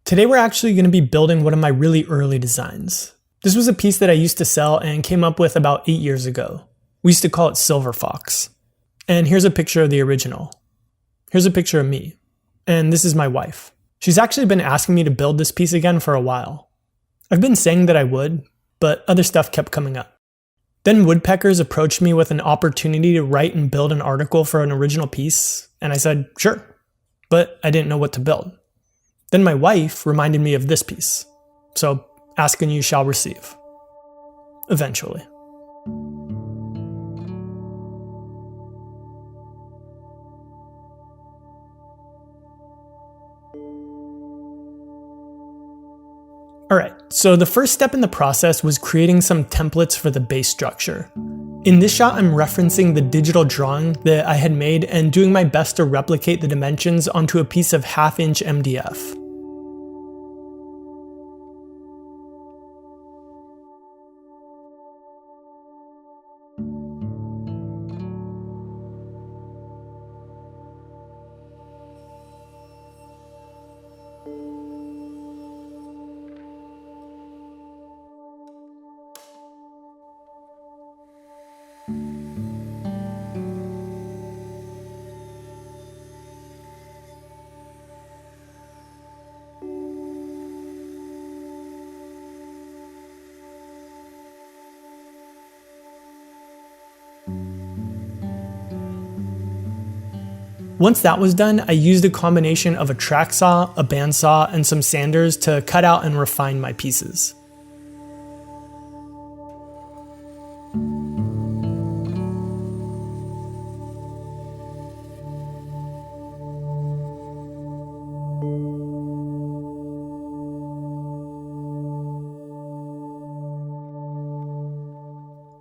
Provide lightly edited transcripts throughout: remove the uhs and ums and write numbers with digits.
Today we're actually going to be building one of my really early designs. This was a piece that I used to sell and came up with about 8 years ago. We used to call it Silver Fox. And here's a picture of the original. Here's a picture of me. And this is my wife. She's actually been asking me to build this piece again for a while. I've been saying that I would, but other stuff kept coming up. Then Woodpeckers approached me with an opportunity to write and build an article for an original piece, and I said, sure, but I didn't know what to build. Then my wife reminded me of this piece. So ask and you shall receive. Eventually. Alright, so the first step in the process was creating some templates for the base structure. In this shot, I'm referencing the digital drawing that I had made and doing my best to replicate the dimensions onto a piece of 1/2-inch MDF. Once that was done, I used a combination of a track saw, a bandsaw, and some sanders to cut out and refine my pieces.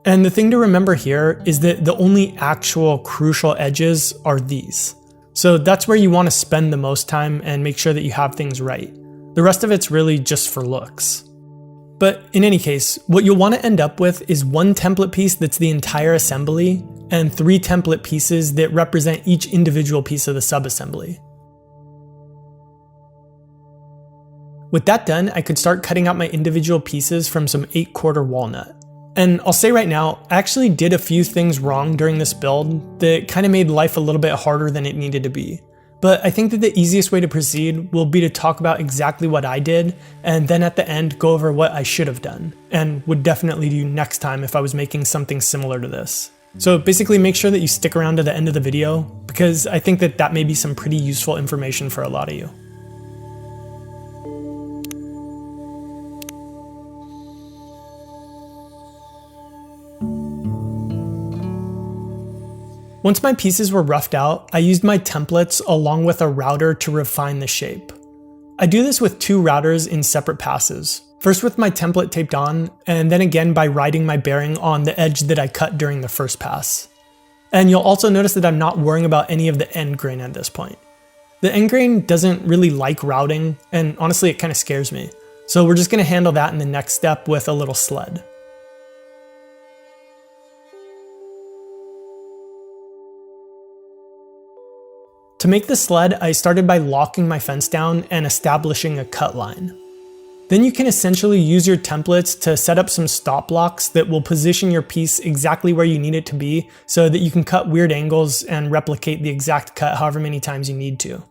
And the thing to remember here is that the only actual crucial edges are these. So that's where you want to spend the most time and make sure that you have things right. The rest of it's really just for looks. But in any case, what you'll want to end up with is one template piece that's the entire assembly and 3 template pieces that represent each individual piece of the subassembly. With that done, I could start cutting out my individual pieces from some 8/4 walnut. And I'll say right now, I actually did a few things wrong during this build that kind of made life a little bit harder than it needed to be. But I think that the easiest way to proceed will be to talk about exactly what I did, and then at the end go over what I should have done, and would definitely do next time if I was making something similar to this. So basically make sure that you stick around to the end of the video, because I think that that may be some pretty useful information for a lot of you. Once my pieces were roughed out, I used my templates along with a router to refine the shape. I do this with 2 routers in separate passes. First with my template taped on, and then again by riding my bearing on the edge that I cut during the first pass. And you'll also notice that I'm not worrying about any of the end grain at this point. The end grain doesn't really like routing, and honestly it kind of scares me. So we're just going to handle that in the next step with a little sled. To make the sled, I started by locking my fence down and establishing a cut line. Then you can essentially use your templates to set up some stop blocks that will position your piece exactly where you need it to be so that you can cut weird angles and replicate the exact cut however many times you need to.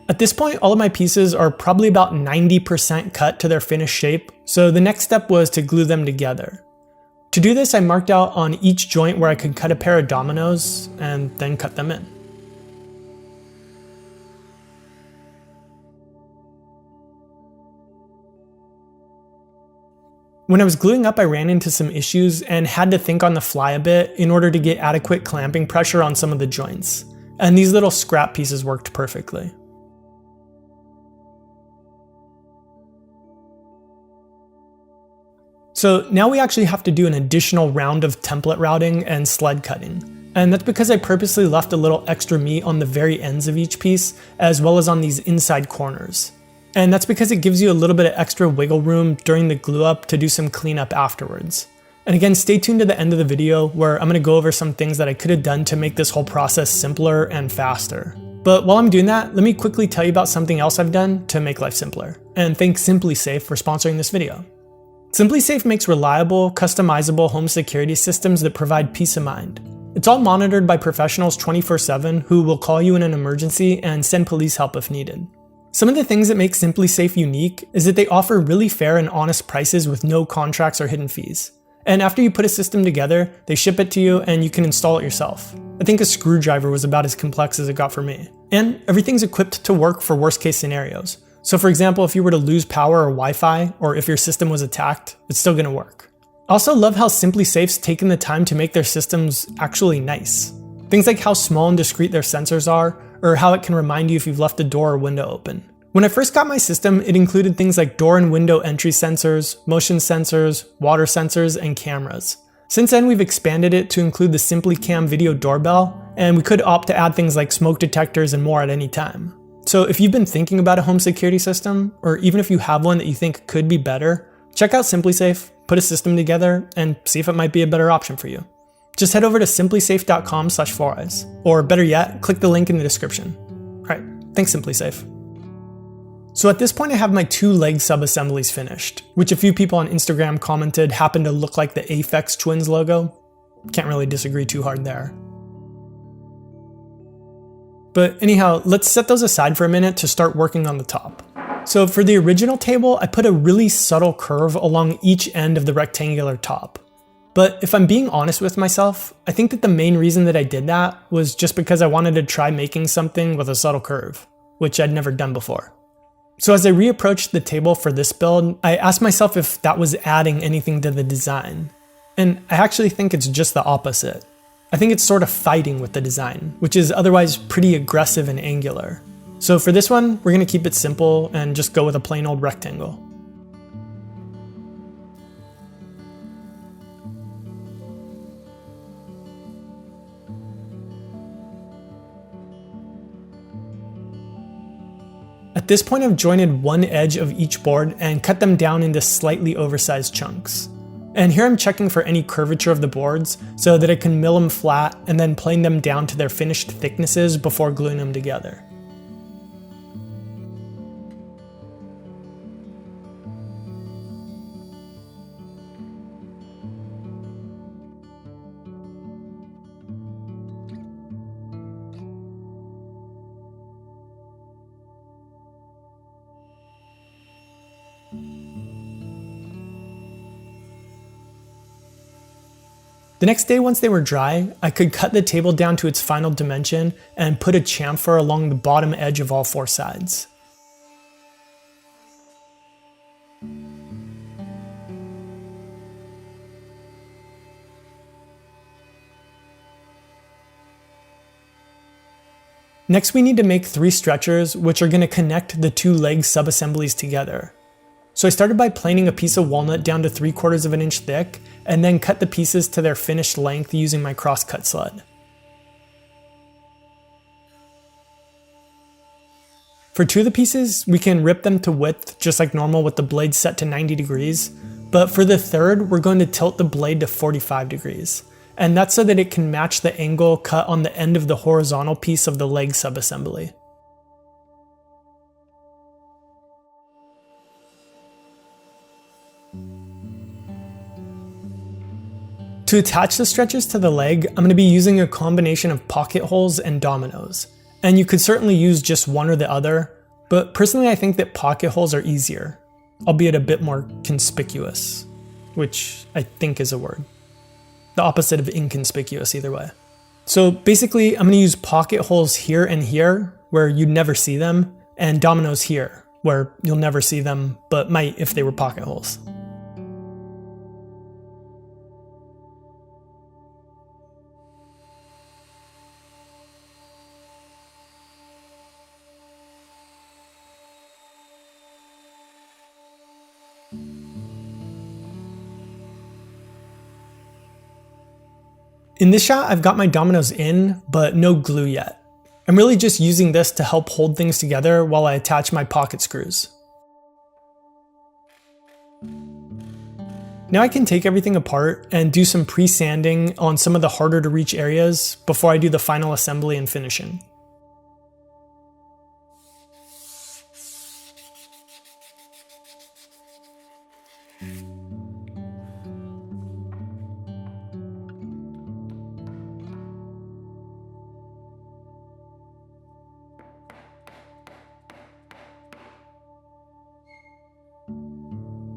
At this point, all of my pieces are probably about 90% cut to their finished shape, so the next step was to glue them together. To do this, I marked out on each joint where I could cut a pair of dominoes and then cut them in. When I was gluing up, I ran into some issues and had to think on the fly a bit in order to get adequate clamping pressure on some of the joints. And these little scrap pieces worked perfectly. So now we actually have to do an additional round of template routing and sled cutting. And that's because I purposely left a little extra meat on the very ends of each piece, as well as on these inside corners. And that's because it gives you a little bit of extra wiggle room during the glue up to do some cleanup afterwards. And again, stay tuned to the end of the video where I'm going to go over some things that I could have done to make this whole process simpler and faster. But while I'm doing that, let me quickly tell you about something else I've done to make life simpler. And thank SimpliSafe for sponsoring this video. SimpliSafe makes reliable, customizable home security systems that provide peace of mind. It's all monitored by professionals 24/7 who will call you in an emergency and send police help if needed. Some of the things that make SimpliSafe unique is that they offer really fair and honest prices with no contracts or hidden fees. And after you put a system together, they ship it to you and you can install it yourself. I think a screwdriver was about as complex as it got for me. And everything's equipped to work for worst case scenarios. So for example, if you were to lose power or Wi-Fi, or if your system was attacked, it's still gonna work. I also love how SimpliSafe's taken the time to make their systems actually nice. Things like how small and discreet their sensors are, or how it can remind you if you've left a door or window open. When I first got my system, it included things like door and window entry sensors, motion sensors, water sensors, and cameras. Since then, we've expanded it to include the SimpliCam video doorbell, and we could opt to add things like smoke detectors and more at any time. So if you've been thinking about a home security system, or even if you have one that you think could be better, check out SimpliSafe, put a system together, and see if it might be a better option for you. Just head over to simplisafe.com/4eyes, or better yet, click the link in the description. Alright, thanks SimpliSafe. So at this point I have my 2 leg sub-assemblies finished, which a few people on Instagram commented happened to look like the Aphex Twins logo. Can't really disagree too hard there. But anyhow, let's set those aside for a minute to start working on the top. So for the original table, I put a really subtle curve along each end of the rectangular top. But if I'm being honest with myself, I think that the main reason that I did that was just because I wanted to try making something with a subtle curve, which I'd never done before. So as I reapproached the table for this build, I asked myself if that was adding anything to the design. And I actually think it's just the opposite. I think it's sort of fighting with the design, which is otherwise pretty aggressive and angular. So for this one, we're going to keep it simple and just go with a plain old rectangle. At this point, I've jointed one edge of each board and cut them down into slightly oversized chunks. And here I'm checking for any curvature of the boards so that I can mill them flat and then plane them down to their finished thicknesses before gluing them together. The next day, once they were dry, I could cut the table down to its final dimension and put a chamfer along the bottom edge of all 4 sides. Next, we need to make 3 stretchers, which are going to connect the 2 leg sub-assemblies together. So I started by planing a piece of walnut down to 3/4 of an inch thick, and then cut the pieces to their finished length using my cross-cut sled. For 2 of the pieces, we can rip them to width just like normal with the blade set to 90 degrees, but for the 3rd, we're going to tilt the blade to 45 degrees. And that's so that it can match the angle cut on the end of the horizontal piece of the leg subassembly. To attach the stretchers to the leg, I'm going to be using a combination of pocket holes and dominoes. And you could certainly use just one or the other, but personally I think that pocket holes are easier, albeit a bit more conspicuous, which I think is a word. The opposite of inconspicuous either way. So basically I'm going to use pocket holes here and here, where you'd never see them, and dominoes here, where you'll never see them, but might if they were pocket holes. In this shot, I've got my dominoes in, but no glue yet. I'm really just using this to help hold things together while I attach my pocket screws. Now I can take everything apart and do some pre-sanding on some of the harder to reach areas before I do the final assembly and finishing.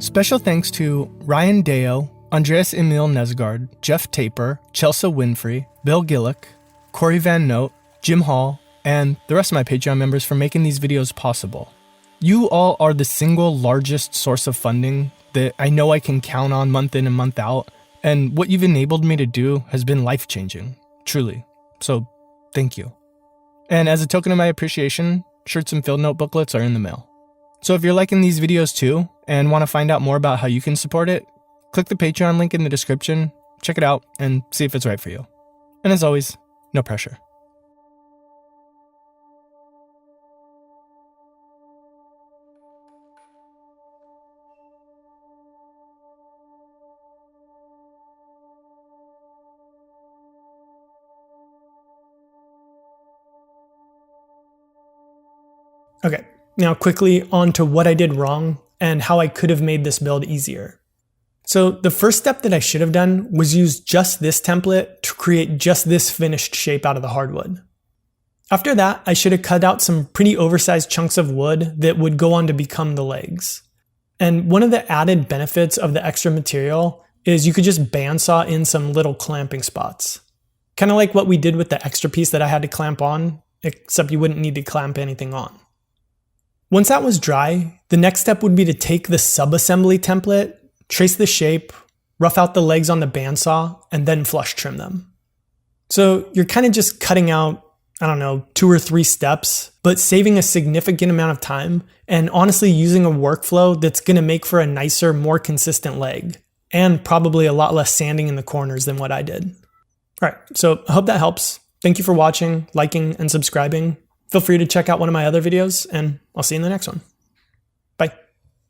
Special thanks to Ryan Deo, Andreas Emil Nesgard, Jeff Taper, Chelsea Winfrey, Bill Gillick, Corey Van Note, Jim Hall, and the rest of my Patreon members for making these videos possible. You all are the single largest source of funding that I know I can count on month in and month out, and what you've enabled me to do has been life-changing, truly. So, thank you. And as a token of my appreciation, shirts and field note booklets are in the mail. So if you're liking these videos too, and want to find out more about how you can support it, click the Patreon link in the description, check it out, and see if it's right for you. And as always, no pressure. Okay, now quickly on to what I did wrong and how I could have made this build easier. So the first step that I should have done was use just this template to create just this finished shape out of the hardwood. After that, I should have cut out some pretty oversized chunks of wood that would go on to become the legs. And one of the added benefits of the extra material is you could just bandsaw in some little clamping spots. Kind of like what we did with the extra piece that I had to clamp on, except you wouldn't need to clamp anything on. Once that was dry, the next step would be to take the sub-assembly template, trace the shape, rough out the legs on the bandsaw, and then flush trim them. So you're kind of just cutting out, 2 or 3 steps, but saving a significant amount of time and honestly using a workflow that's going to make for a nicer, more consistent leg, and probably a lot less sanding in the corners than what I did. All right, so I hope that helps. Thank you for watching, liking, and subscribing. Feel free to check out one of my other videos, and I'll see you in the next one.